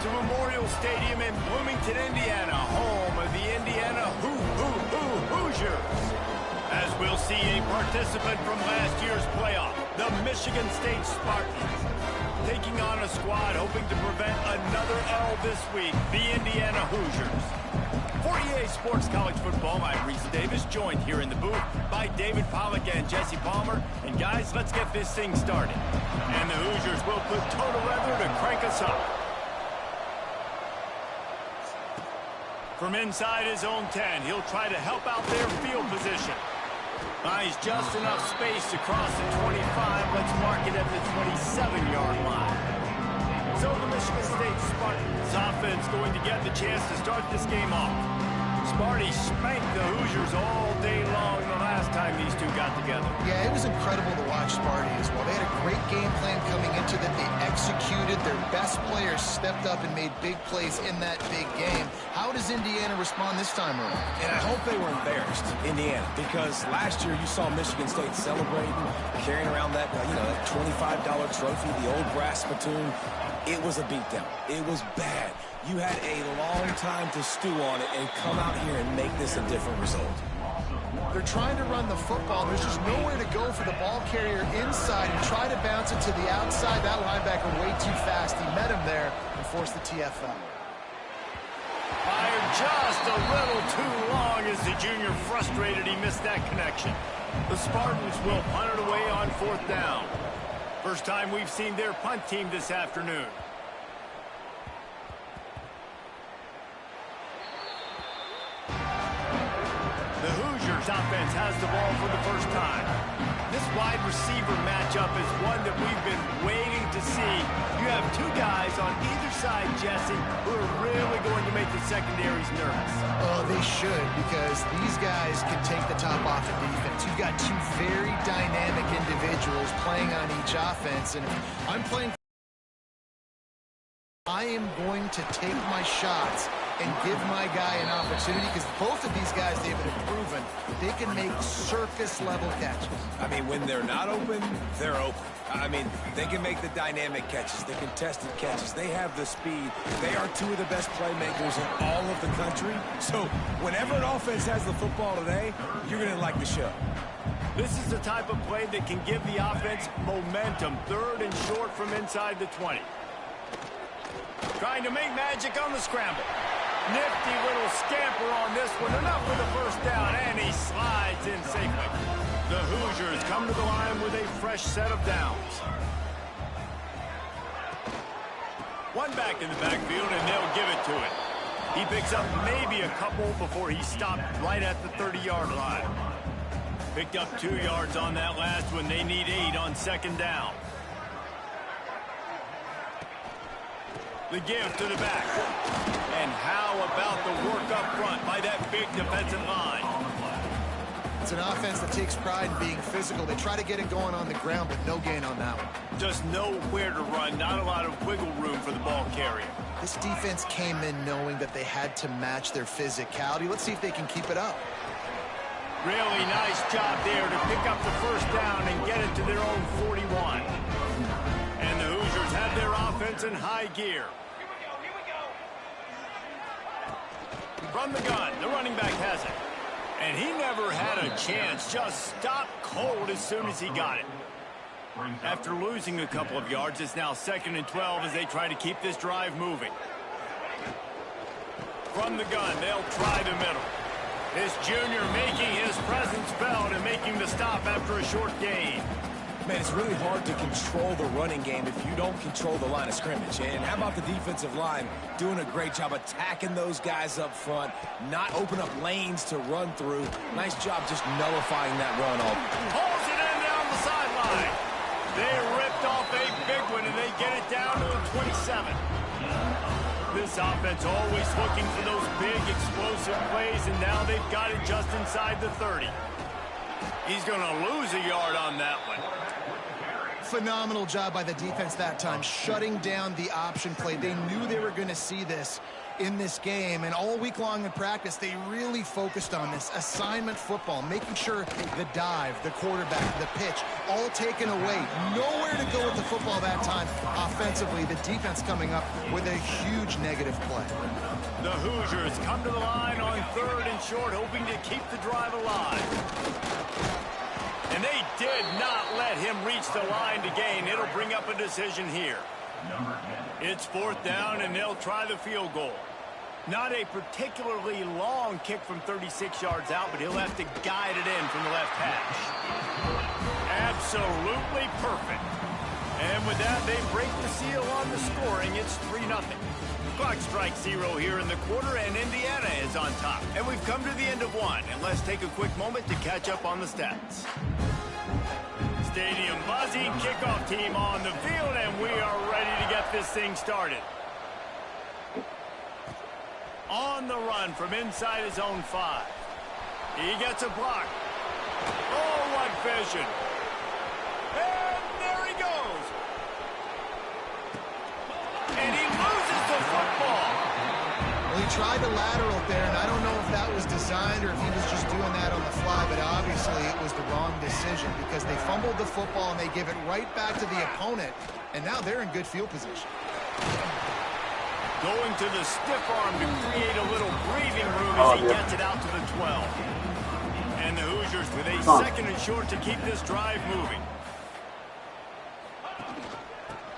to Memorial Stadium in Bloomington, Indiana, home of the Indiana Hoosiers. As we'll see a participant from last year's playoff, the Michigan State Spartans, taking on a squad hoping to prevent another L this week, the Indiana Hoosiers. For EA Sports College Football, I'm Reese Davis, joined here in the booth by David Pollack and Jesse Palmer. And guys, let's get this thing started. And the Hoosiers will put total leather to crank us up. From inside his own 10, he'll try to help out their field position. Buys just enough space to cross the 25. Let's mark it at the 27-yard line. So the Michigan State Spartans offense going to get the chance to start this game off. Sparty spanked the Hoosiers all day long the last time these two got together. Yeah, it was incredible to watch Sparty as well. They had a great game plan coming into that. They executed. Their best players stepped up and made big plays in that big game. How does Indiana respond this time around? And I hope they were embarrassed, Indiana, because last year you saw Michigan State celebrating, carrying around that, that $25 trophy, the old brass spittoon. It was a beatdown. It was bad. You had a long time to stew on it and come out here and make this a different result. They're trying to run the football. There's just nowhere to go for the ball carrier inside and try to bounce it to the outside. That linebacker way too fast. He met him there and forced the TFL. Fired just a little too long as the junior frustrated he missed that connection. The Spartans will punt it away on 4th down. First time we've seen their punt team this afternoon. The Hoosiers offense has the ball for the first time. This wide receiver matchup is one that we've been waiting to see. You have two guys on either side, Jesse, who are really going to make the secondaries nervous. Oh, they should, because these guys can take the top off of defense. You've got two very dynamic individuals playing on each offense, and I'm playing. I am going to take my shots and give my guy an opportunity, because both of these guys, they've been proven they can make circus-level catches. I mean, when they're not open, they're open. I mean, they can make the dynamic catches, the contested catches. They have the speed. They are two of the best playmakers in all of the country. So whenever an offense has the football today, you're going to like the show. This is the type of play that can give the offense momentum. 3rd and short from inside the 20. Trying to make magic on the scramble. Nifty little scamper on this one. Enough for the first down, and he slides in safely. The Hoosiers come to the line with a fresh set of downs. One back in the backfield, and they'll give it to him. He picks up maybe a couple before he stopped right at the 30-yard line. Picked up 2 yards on that last one. They need 8 on 2nd down. The give to the back. And how about the work up front by that big defensive line? It's an offense that takes pride in being physical. They try to get it going on the ground, but no gain on that one. Just nowhere to run, not a lot of wiggle room for the ball carrier. This defense came in knowing that they had to match their physicality. Let's see if they can keep it up. Really nice job there to pick up the first down and get it to their own 41. And the Hoosiers have their offense in high gear. From the gun, the running back has it. And he never had a chance, just stopped cold as soon as he got it. After losing a couple of yards, it's now 2nd and 12 as they try to keep this drive moving. From the gun, they'll try the middle. This junior making his presence felt and making the stop after a short gain. Man, it's really hard to control the running game if you don't control the line of scrimmage. And how about the defensive line doing a great job attacking those guys up front, not open up lanes to run through. Nice job just nullifying that run off. Pulls it in down the sideline. They ripped off a big one, and they get it down to the 27. This offense always looking for those big explosive plays, and now they've got it just inside the 30. He's going to lose a yard on that one. Phenomenal job by the defense that time, shutting down the option play. They knew they were going to see this in this game, and all week long in practice, they really focused on this assignment football, making sure the dive, the quarterback, the pitch, all taken away. Nowhere to go with the football that time offensively. The defense coming up with a huge negative play. The Hoosiers come to the line on 3rd and short, hoping to keep the drive alive. And they did not let him reach the line to gain. It'll bring up a decision here. It's 4th down, and they'll try the field goal. Not a particularly long kick from 36 yards out, but he'll have to guide it in from the left hash. Absolutely perfect. And with that, they break the seal on the scoring. It's 3-0. Clock strikes 0 here in the quarter, and Indiana is on top. And we've come to the end of one, and let's take a quick moment to catch up on the stats. Stadium buzzing, kickoff team on the field, and we are ready to get this thing started. On the run from inside his own 5. He gets a block. Oh, what vision. And there he goes. And he loses the football. Well, he tried the lateral there, and I don't know if that was designed or if he was just doing that on the fly, but obviously it was the wrong decision because they fumbled the football and they give it right back to the opponent, and now they're in good field position. Going to the stiff arm to create a little breathing room as he gets it out to the 12. And the Hoosiers with a 2nd and short to keep this drive moving.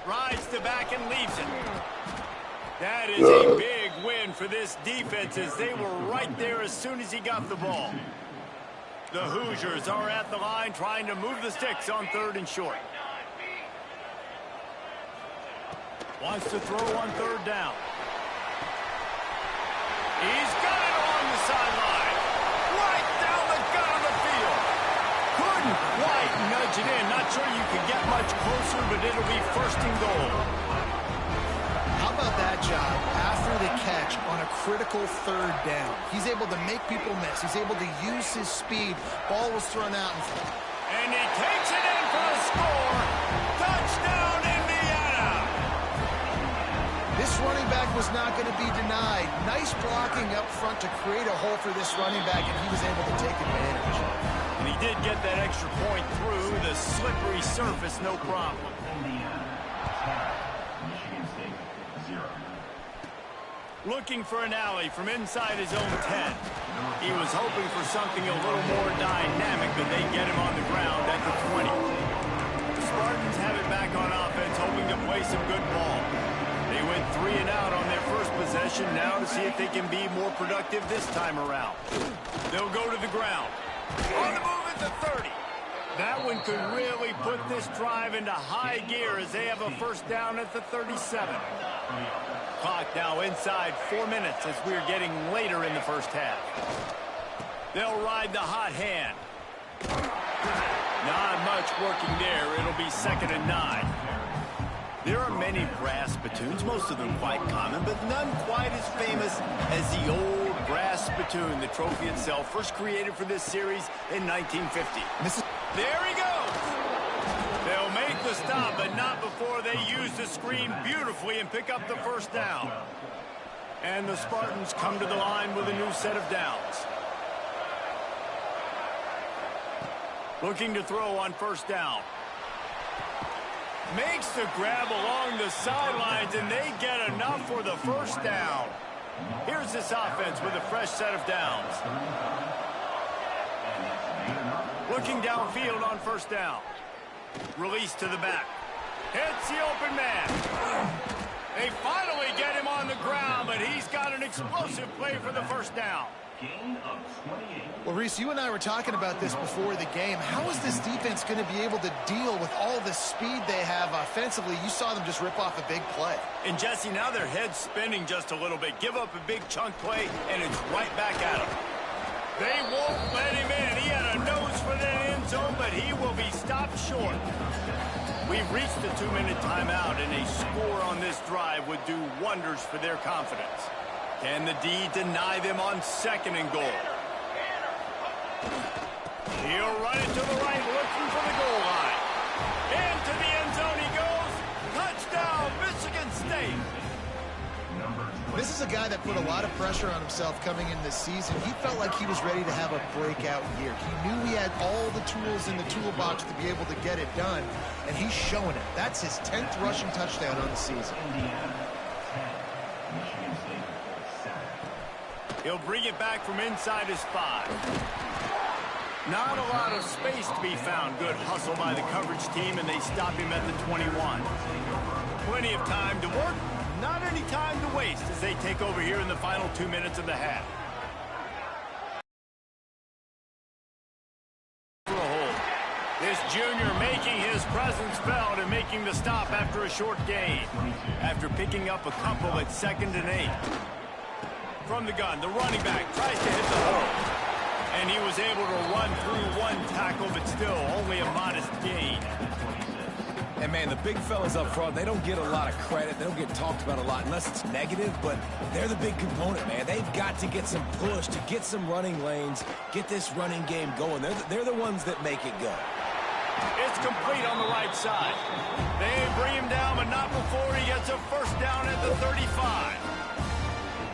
Rides the back and leaves it. That is a big win for this defense as they were right there as soon as he got the ball. The Hoosiers are at the line trying to move the sticks on 3rd and short. Wants to throw on 3rd down. He's got it along the sideline. Right down the gut of the field. Couldn't quite nudge it in. Not sure you can get much closer, but it'll be 1st and goal. How about that job after the catch on a critical 3rd down? He's able to make people miss. He's able to use his speed. Ball was thrown out. And he takes it in for a score. Touchdown, Indiana. This running back was not going to be denied. Nice blocking up front to create a hole for this running back, and he was able to take advantage. And he did get that extra point through the slippery surface, no problem. Looking for an alley from inside his own 10. He was hoping for something a little more dynamic, but they get him on the ground at the 20. The Spartans have it back on offense, hoping to play some good ball. They went 3 and out on their first possession, now to see if they can be more productive this time around. They'll go to the ground. On the move at the 30. That one could really put this drive into high gear as they have a 1st down at the 37. Clock now inside 4 minutes as we're getting later in the 1st half. They'll ride the hot hand. Not much working there. It'll be 2nd and 9. There are many brass spittoons, most of them quite common, but none quite as famous as the old brass spittoon. The trophy itself, first created for this series in 1950. There he goes. They'll make the stop, but not before they use the screen beautifully and pick up the 1st down. And the Spartans come to the line with a new set of downs. Looking to throw on 1st down. Makes the grab along the sidelines, and they get enough for the 1st down. Here's this offense with a fresh set of downs. Looking downfield on 1st down. Release to the back. Hits the open man. They finally get him on the ground, but he's got an explosive play for the 1st down. Well, Reese, you and I were talking about this before the game. How is this defense going to be able to deal with all the speed they have offensively? You saw them just rip off a big play. And, Jesse, now their head's spinning just a little bit. Give up a big chunk play, and it's right back at them. They won't let him in. He had a nose for the end zone, but he will be stopped short. We've reached the 2-minute timeout, and a score on this drive would do wonders for their confidence. Can the D deny them on 2nd and goal? He'll run it to the right, looking for the goal line. Into the end This is a guy that put a lot of pressure on himself coming in this season. He felt like he was ready to have a breakout year. He knew he had all the tools in the toolbox to be able to get it done, and he's showing it. That's his 10th rushing touchdown on the season. He'll bring it back from inside his 5. Not a lot of space to be found. Good hustle by the coverage team, and they stop him at the 21. Plenty of time to work. Not any time to waste as they take over here in the final 2 minutes of the half. This junior making his presence felt and making the stop after a short gain. After picking up a couple at 2nd and 8. From the gun, the running back tries to hit the hole. And he was able to run through one tackle, but still only a modest gain. And, man, the big fellas up front, they don't get a lot of credit. They don't get talked about a lot unless it's negative, but they're the big component, man. They've got to get some push, to get some running lanes, get this running game going. They're the ones that make it go. It's complete on the right side. They bring him down, but not before he gets a first down at the 35.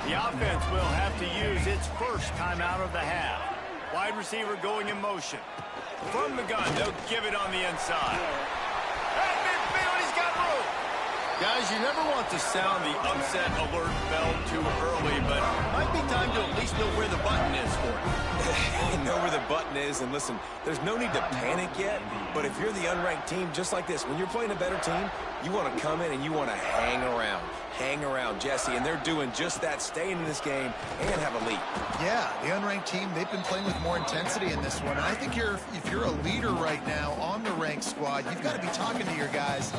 The offense will have to use its first timeout of the half. Wide receiver going in motion. From the gun, they'll give it on the inside. At midfield, he's got room. Guys, you never want to sound the upset alert bell too early, but it might be time to at least know where the button is for it. You know where the button is, and listen, there's no need to panic yet, but if you're the unranked team, just like this, when you're playing a better team, you want to come in and you want to hang around. Hang around, Jesse, and they're doing just that, staying in this game and have a lead. Yeah, the unranked team, they've been playing with more intensity in this one. And I think if you're a leader right now on the ranked squad, you've got to be talking to your guys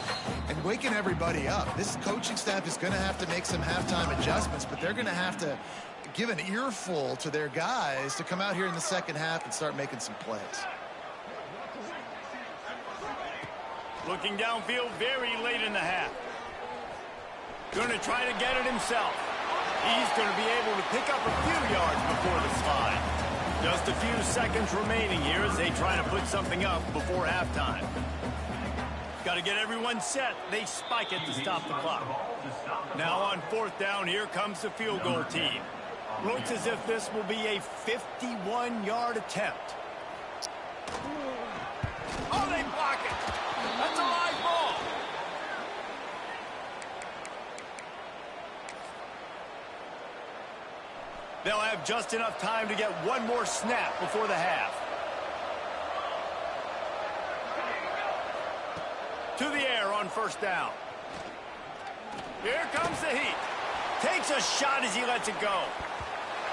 and waking everybody up. This coaching staff is going to have to make some halftime adjustments, but they're going to have to give an earful to their guys to come out here in the second half and start making some plays. Looking downfield very late in the half. Going to try to get it himself. He's going to be able to pick up a few yards before the slide. Just a few seconds remaining here as they try to put something up before halftime. Got to get everyone set. They spike it to stop the clock. Now on 4th down, here comes the field goal team. Looks as if this will be a 51-yard attempt. Oh, they block it. That's a live ball. They'll have just enough time to get one more snap before the half. To the air on 1st down. Here comes the heat. Takes a shot as he lets it go.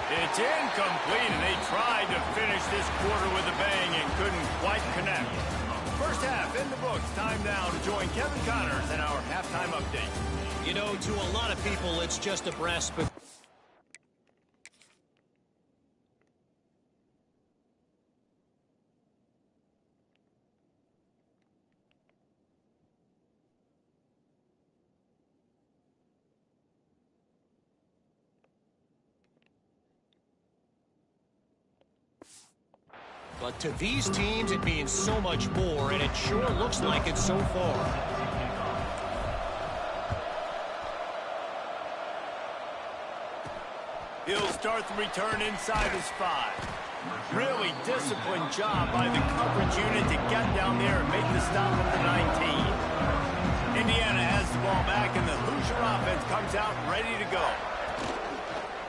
It's incomplete, and they tried to finish this quarter with a bang and couldn't quite connect. First half in the books. Time now to join Kevin Connors in our halftime update. You know, to a lot of people, it's just a brass. But to these teams, it means so much more, and it sure looks like it so far. He'll start the return inside his 5. Really disciplined job by the coverage unit to get down there and make the stop at the 19. Indiana has the ball back, and the Hoosier offense comes out ready to go.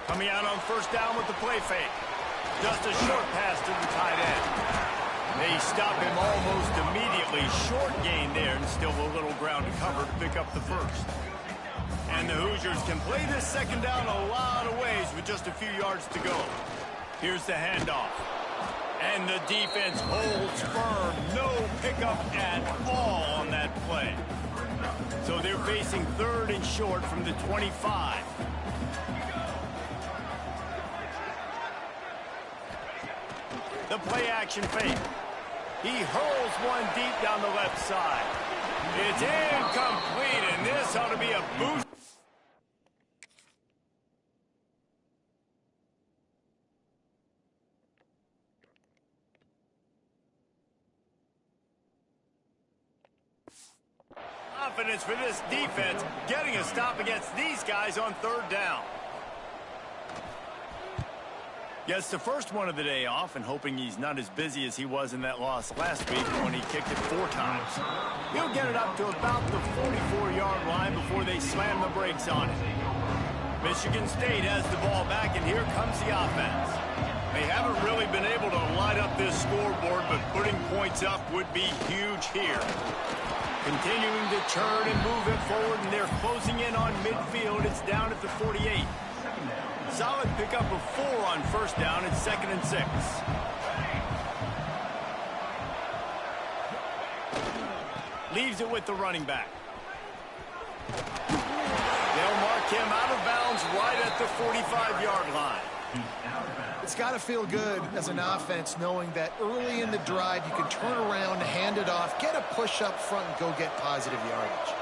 Coming out on 1st down with the play fake. Just a short pass to the tight end. They stop him almost immediately. Short gain there, and still a little ground to cover to pick up the first. And the Hoosiers can play this 2nd down a lot of ways with just a few yards to go. Here's the handoff. And the defense holds firm. No pickup at all on that play. So they're facing 3rd and short from the 25. The play-action fake. He hurls one deep down the left side. It's incomplete, and this ought to be a boost. Confidence for this defense, getting a stop against these guys on 3rd down. Gets the first one of the day off and hoping he's not as busy as he was in that loss last week when he kicked it 4 times. He'll get it up to about the 44-yard line before they slam the brakes on it. Michigan State has the ball back, and here comes the offense. They haven't really been able to light up this scoreboard, but putting points up would be huge here. Continuing to turn and move it forward, and they're closing in on midfield. It's down at the 48. Solid pickup of 4 on first down. It's 2nd and 6. Leaves it with the running back. They'll mark him out of bounds right at the 45-yard line. It's got to feel good as an offense knowing that early in the drive you can turn around, hand it off, get a push up front, and go get positive yardage.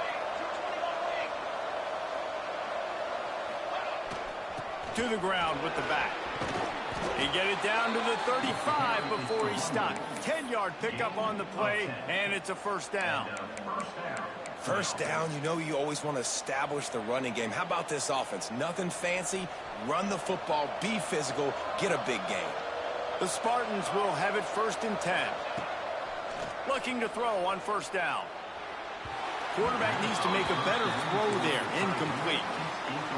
To the ground with the back. He get it down to the 35 before he stopped. 10-yard pickup on the play, and it's a first down. First down, you know you always want to establish the running game. How about this offense? Nothing fancy. Run the football, be physical, get a big gain. The Spartans will have it 1st and 10. Looking to throw on first down. Quarterback needs to make a better throw there. Incomplete.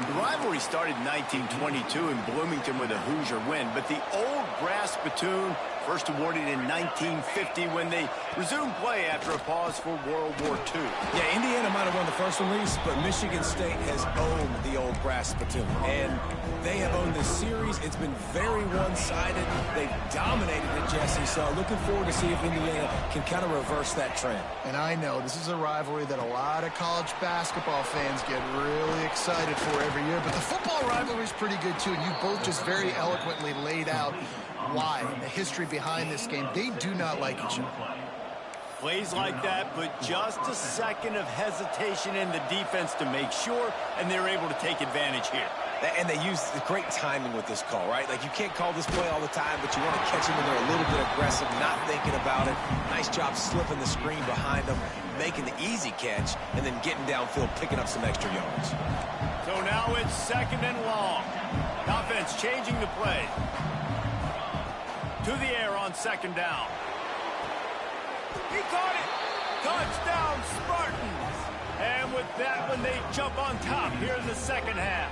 The rivalry started in 1922 in Bloomington with a Hoosier win, but the old brass spittoon first awarded in 1950 when they resumed play after a pause for World War II. Yeah, Indiana might have won the first one, Reese, but Michigan State has owned the old brass spittoon, and they have owned this series. It's been very one-sided. They've dominated it, Jesse, so looking forward to see if Indiana can kind of reverse that trend. And I know this is a rivalry that a lot of college basketball fans get really excited for every year, but the football rivalry is pretty good too, and you both just very eloquently laid out why, the history behind this game. They do not like each other. Plays like that, but just a second of hesitation in the defense to make sure, and they're able to take advantage here. And they use the great timing with this call, right? Like, you can't call this play all the time, but you want to catch them when they're a little bit aggressive, not thinking about it. Nice job slipping the screen behind them, making the easy catch, and then getting downfield, picking up some extra yards. So now it's 2nd and long. Offense changing the play. To the air on 2nd down. He caught it. Touchdown, Spartans. And with that one, they jump on top here in the second half.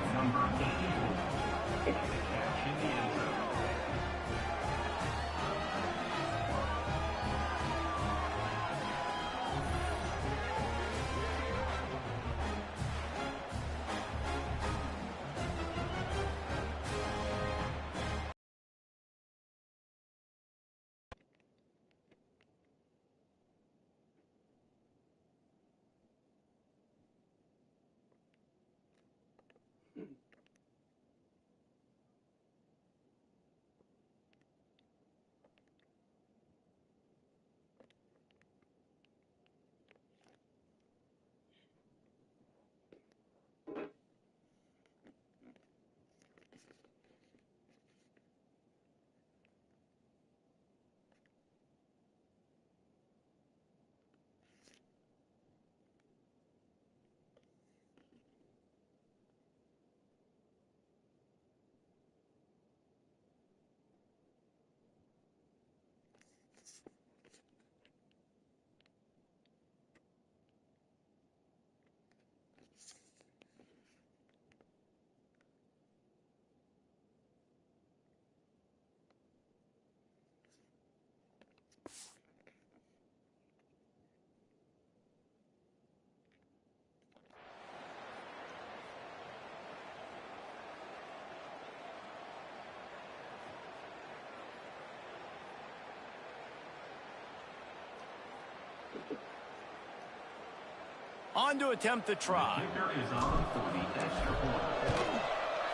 On to attempt the try.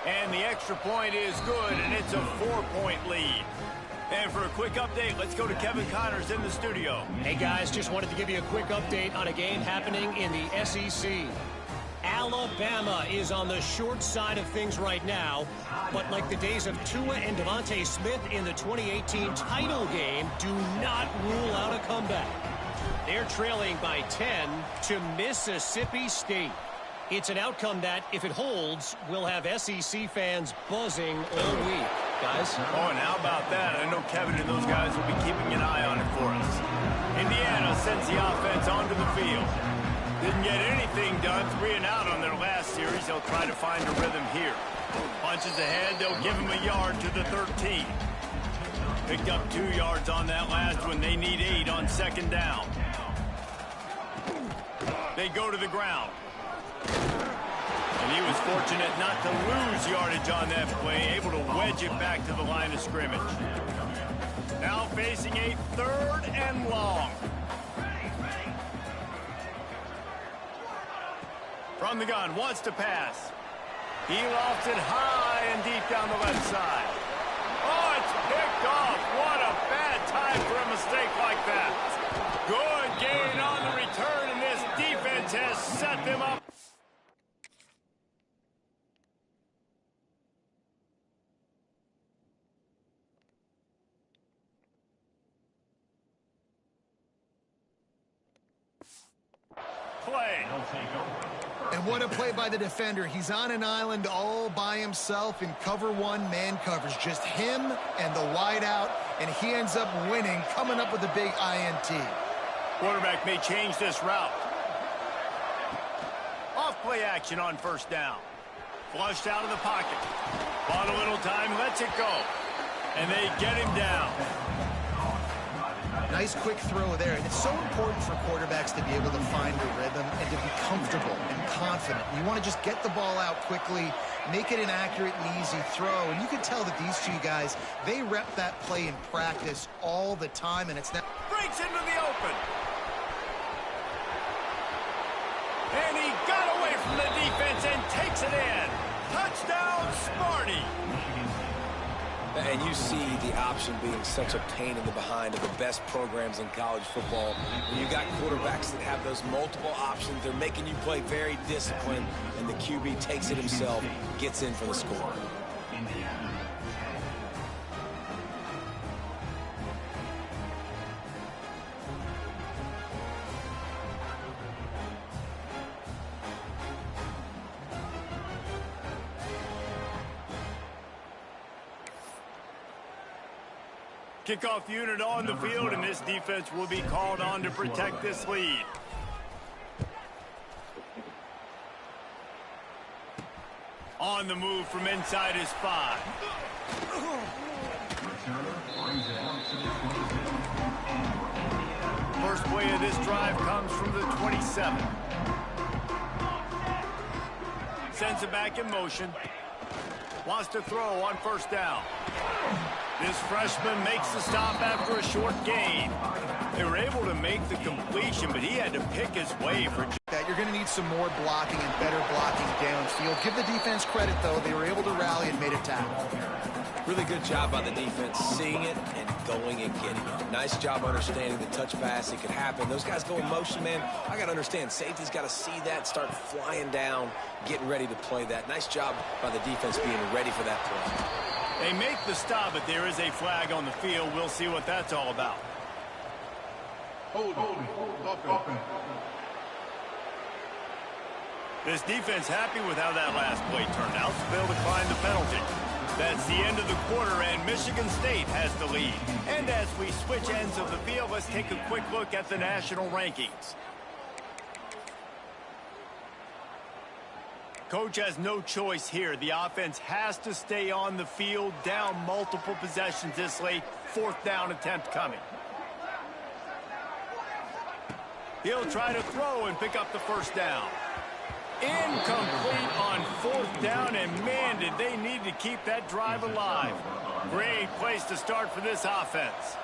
And the extra point is good, and it's a 4-point lead. And for a quick update, let's go to Kevin Connors in the studio. Hey, guys, just wanted to give you a quick update on a game happening in the SEC. Alabama is on the short side of things right now, but like the days of Tua and Devontae Smith in the 2018 title game, do not rule out a comeback. They're trailing by 10 to Mississippi State. It's an outcome that, if it holds, will have SEC fans buzzing all week. guys. Oh, and how about that? I know Kevin and those guys will be keeping an eye on it for us. Indiana sends the offense onto the field. Didn't get anything done, 3 and out on their last series. They'll try to find a rhythm here. Punches ahead, they'll give him a yard to the 13. Picked up 2 yards on that last one. They need 8 on second down. They go to the ground. And he was fortunate not to lose yardage on that play, able to wedge it back to the line of scrimmage. Now facing a 3rd and long. From the gun, wants to pass. He lofts it high and deep down the left side. Oh, it's picked off. What a bad time for a mistake like that. Good gain on the return, and this defense has set them up. Play. And what a play by the defender. He's on an island all by himself in cover 1 man coverage. Just him and the wide out, and he ends up winning, coming up with a big INT. Quarterback may change this route. Off play action on first down. Flushed out of the pocket. Bought a little time, lets it go. And they get him down. Nice quick throw there. And it's so important for quarterbacks to be able to find a rhythm and to be comfortable and confident. You want to just get the ball out quickly, make it an accurate and easy throw. And you can tell that these 2 guys, they rep that play in practice all the time, and it's now Breaks into the open. And he got away from the defense and takes it in. Touchdown, Sparty. And you see the option being such a pain in the behind of the best programs in college football. When you got quarterbacks that have those multiple options, they're making you play very disciplined, and the QB takes it himself, gets in for the score. Kickoff unit on the field, and this defense will be called on to protect this lead. On the move from inside his 5. First play of this drive comes from the 27. Sends it back in motion. Wants to throw on first down. This freshman makes the stop after a short gain. They were able to make the completion, but he had to pick his way for that. You're going to need some more blocking and better blocking downfield. Give the defense credit, though. They were able to rally and made a tackle. Really good job by the defense, seeing it and going and getting it. Nice job understanding the touch pass. It could happen. Those guys go in motion, man. I got to understand. Safety's got to see that, start flying down, getting ready to play that. Nice job by the defense being ready for that play. They make the stop, but there is a flag on the field. We'll see what that's all about. Hold. This defense happy with how that last play turned out, so they'll decline the penalty. That's the end of the quarter, and Michigan State has the lead. And as we switch ends of the field, let's take a quick look at the national rankings. Coach has no choice here. The offense has to stay on the field, down multiple possessions this late. 4th down attempt coming. He'll try to throw and pick up the first down. Incomplete on 4th down, and man, did they need to keep that drive alive. Great place to start for this offense.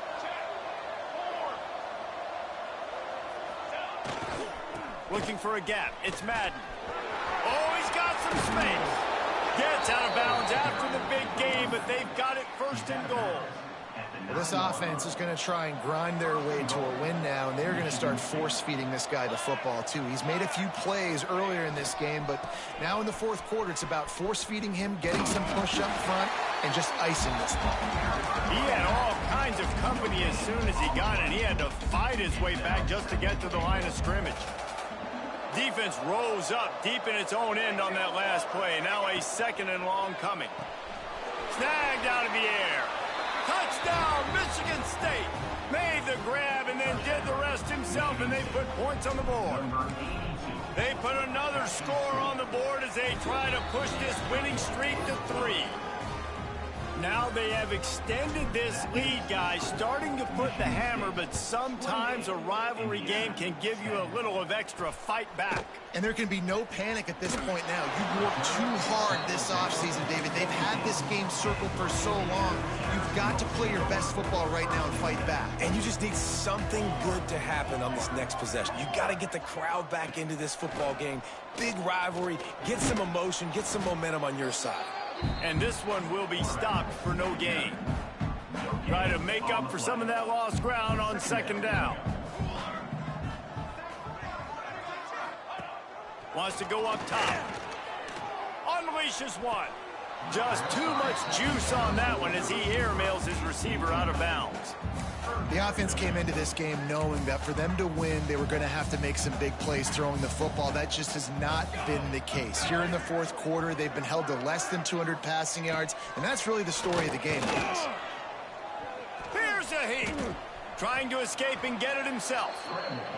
Looking for a gap. It's Madden. Oh, he's got some space. Gets out of bounds after the big game, but they've got it 1st and goal. Well, this offense is going to try and grind their way to a win now, and they're going to start force-feeding this guy the football, too. He's made a few plays earlier in this game, but now in the 4th quarter, it's about force-feeding him, getting some push up front, and just icing this thing. He had all kinds of company as soon as he got it. He had to fight his way back just to get to the line of scrimmage. Defense rose up deep in its own end on that last play. Now a 2nd and long coming. Snagged out of the air. Touchdown, Michigan State. Made the grab and then did the rest himself, and they put points on the board. They put another score on the board as they try to push this winning streak to 3. Now they have extended this lead, guys, starting to put the hammer, but sometimes a rivalry game can give you a little of extra fight back. And there can be no panic at this point now. You've worked too hard this offseason, David. They've had this game circled for so long. You've got to play your best football right now and fight back. And you just need something good to happen on this next possession. You got to get the crowd back into this football game. Big rivalry. Get some emotion. Get some momentum on your side. And this one will be stopped for no gain. Try to make up for some of that lost ground on second down. Wants to go up top. Unleashes one. Just too much juice on that one as he airmails his receiver out of bounds. The offense came into this game knowing that for them to win, they were going to have to make some big plays throwing the football. That just has not been the case. Here in the fourth quarter, they've been held to less than 200 passing yards, and that's really the story of the game, guys. Here's a heat. Trying to escape and get it himself.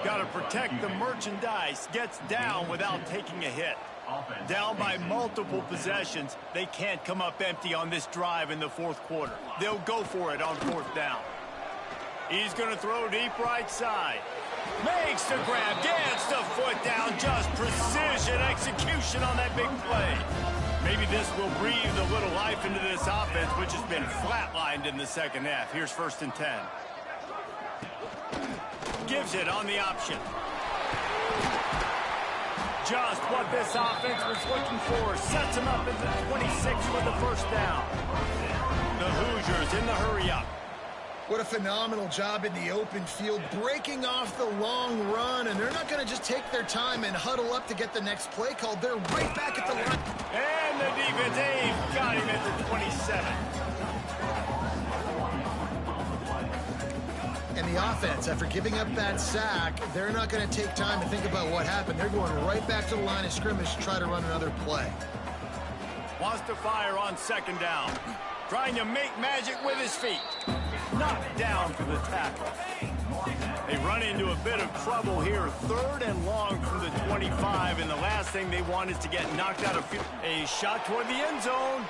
Got to protect the merchandise. Gets down without taking a hit. Down by multiple possessions. They can't come up empty on this drive in the fourth quarter. They'll go for it on fourth down. He's going to throw deep right side. Makes the grab, gets the foot down. Just precision execution on that big play. Maybe this will breathe a little life into this offense, which has been flatlined in the second half. Here's 1st and 10. Gives it on the option. Just what this offense was looking for. Sets him up at the 26 with the first down. The Hoosiers in the hurry-up. What a phenomenal job in the open field, breaking off the long run, and they're not going to just take their time and huddle up to get the next play called. They're right back at the line. And the defense, they've got him at the 27. And the offense, after giving up that sack, they're not going to take time to think about what happened. They're going right back to the line of scrimmage to try to run another play. Wants to fire on second down. Trying to make magic with his feet. Knocked down for the tackle. They run into a bit of trouble here. 3rd and long from the 25, and the last thing they want is to get knocked out of field. A shot toward the end zone.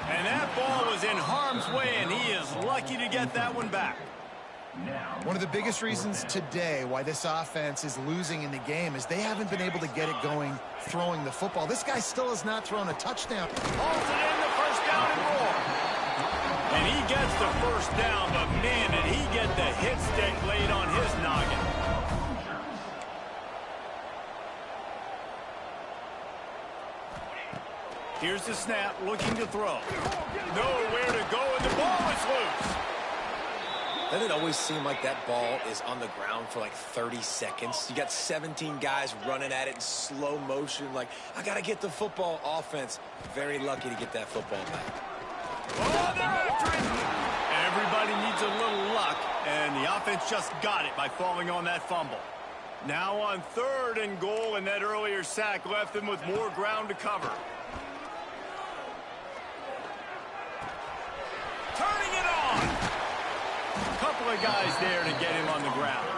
And that ball was in harm's way, and he is lucky to get that one back. One of the biggest reasons today why this offense is losing in the game is they haven't been able to get it going throwing the football. This guy still has not thrown a touchdown. Holds it in the first down and more. And he gets the first down, but man, did he get the hit stick laid on his noggin. Here's the snap, looking to throw. Nowhere to go, and the ball is loose. Doesn't it always seem like that ball is on the ground for like 30 seconds? You got 17 guys running at it in slow motion. Like, I got to get the football. Offense, very lucky to get that football back. Oh, they're after it. Everybody needs a little luck, and the offense just got it by falling on that fumble. Now on 3rd and goal, and that earlier sack left them with more ground to cover. Turning it on. A couple of guys there to get him on the ground.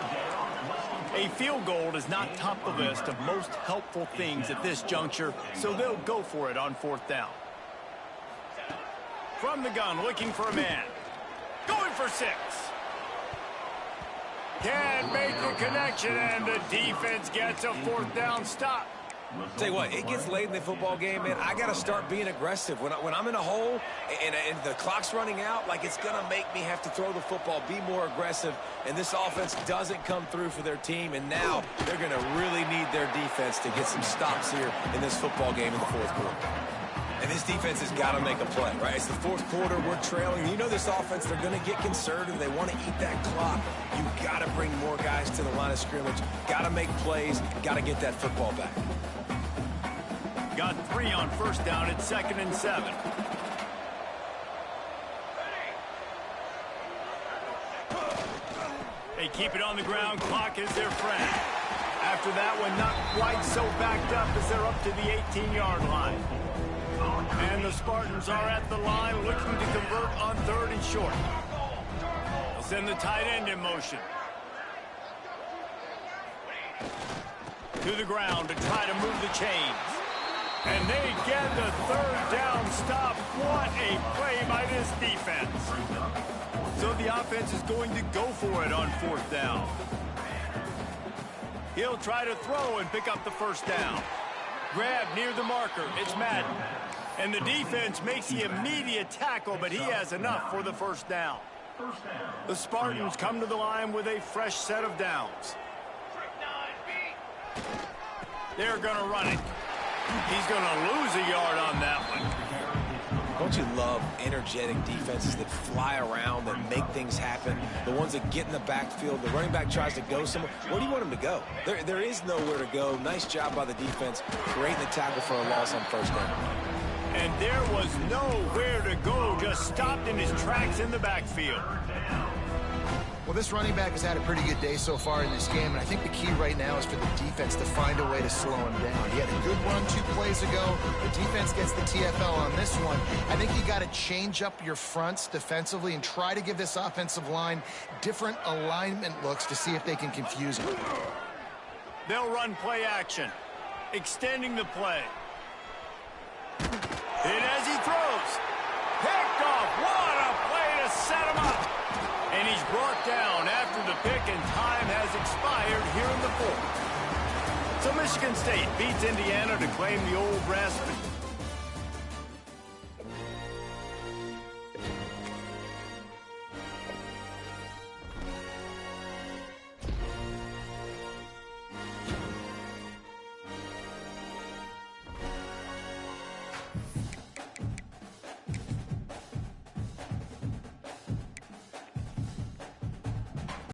A field goal does not top the list of most helpful things at this juncture, so they'll go for it on 4th down. From the gun, looking for a man. Going for 6. Can't make the connection, and the defense gets a 4th down stop. Tell you what, it gets late in the football game, man. I got to start being aggressive. When I'm in a hole and the clock's running out, like, it's going to make me have to throw the football, be more aggressive, and this offense doesn't come through for their team, and now they're going to really need their defense to get some stops here in this football game in the fourth quarter. And this defense has got to make a play, right? It's the fourth quarter. We're trailing. You know this offense, they're going to get conservative. They want to eat that clock. You've got to bring more guys to the line of scrimmage. Got to make plays. Got to get that football back. Got 3 on 1st down at 2nd and 7. They keep it on the ground. Clock is their friend. After that one, not quite so backed up as they're up to the 18-yard line. And the the Spartans are at the line looking to convert on 3rd and short. They'll send the tight end in motion. To the ground to try to move the chains. And they get the 3rd down stop. What a play by this defense. So the offense is going to go for it on 4th down. He'll try to throw and pick up the 1st down. Grab near the marker. It's Madden. And the defense makes the immediate tackle, but he has enough for the 1st down. The Spartans come to the line with a fresh set of downs. They're going to run it. He's going to lose a yard on that one. Don't you love energetic defenses that fly around, that make things happen? The ones that get in the backfield, the running back tries to go somewhere. Where do you want him to go? There is nowhere to go. Nice job by the defense, creating the tackle for a loss on 1st down. And there was nowhere to go, just stopped in his tracks in the backfield. Well, this running back has had a pretty good day so far in this game, and I think the key right now is for the defense to find a way to slow him down. He had a good run 2 plays ago. The defense gets the TFL on this one. I think you got to change up your fronts defensively and try to give this offensive line different alignment looks to see if they can confuse him. They'll run play action, extending the play. And as he throws, picked off. What a play to set him up. And he's brought down after the pick, and time has expired here in the 4th. So Michigan State beats Indiana to claim the Old Brass